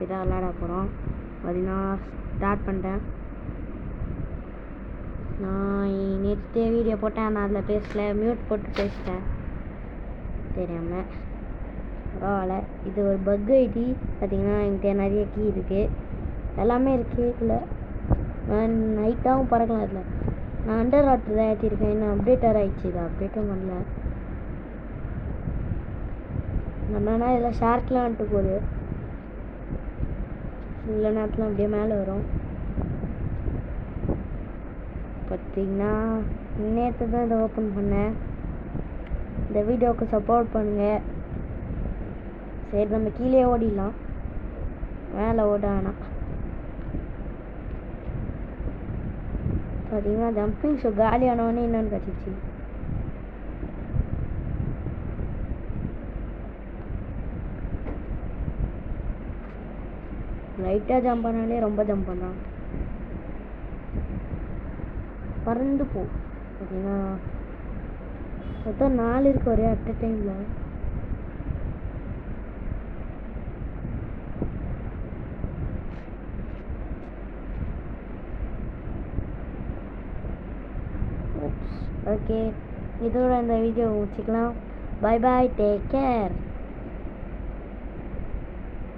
இதான் விளையாட போகிறோம். பார்த்தீங்கன்னா ஸ்டார்ட் பண்ணிட்டேன். நான் நேற்று வீடியோ போட்டேன், நான் அதில் பேசல, மியூட் போட்டு பேசிட்டேன் தெரியாமல். பரவாயில்ல, இது ஒரு பக் ஐடி. பார்த்தீங்கன்னா என்கிட்ட நிறைய கீ இருக்குது, எல்லாமே இருக்குது. இதில் நான் நைட்டாகவும் பறக்கலாம். இதில் நான் அண்டர் வாட்டர் தான் ஏற்றிருக்கேன். இன்னும் அப்டேட்டர் ஆகிடுச்சு. இது அப்டேட்டும் பண்ணல. நம்மனா இதில் ஷார்ட்லாம் வந்துட்டு போகுது. சில நேரத்தில் அப்படியே மேலே வரும். பார்த்தீங்கன்னா நேற்று தான் இதை ஓப்பன் பண்ணேன். இந்த வீடியோவுக்கு சப்போர்ட் பண்ணுங்கள். சரி, நம்ம கீழே ஓடிடலாம், மேலே ஓட வேணாம். பார்த்தீங்கன்னா ஜம்பிங் ஷோ காலியானவொடனே என்னென்னு கட்டிச்சு. லைட்டாக ஜம்ப் பண்ணாலே ரொம்ப ஜம்ப் பண்ணான். பறந்து போ. பார்த்தீங்கன்னா மொத்தம் 4 இருக்கு ஒரே அட் அ டைமில். ஓகே, இதோட இந்த வீடியோ முடிச்சுக்கலாம். Bye bye, take care.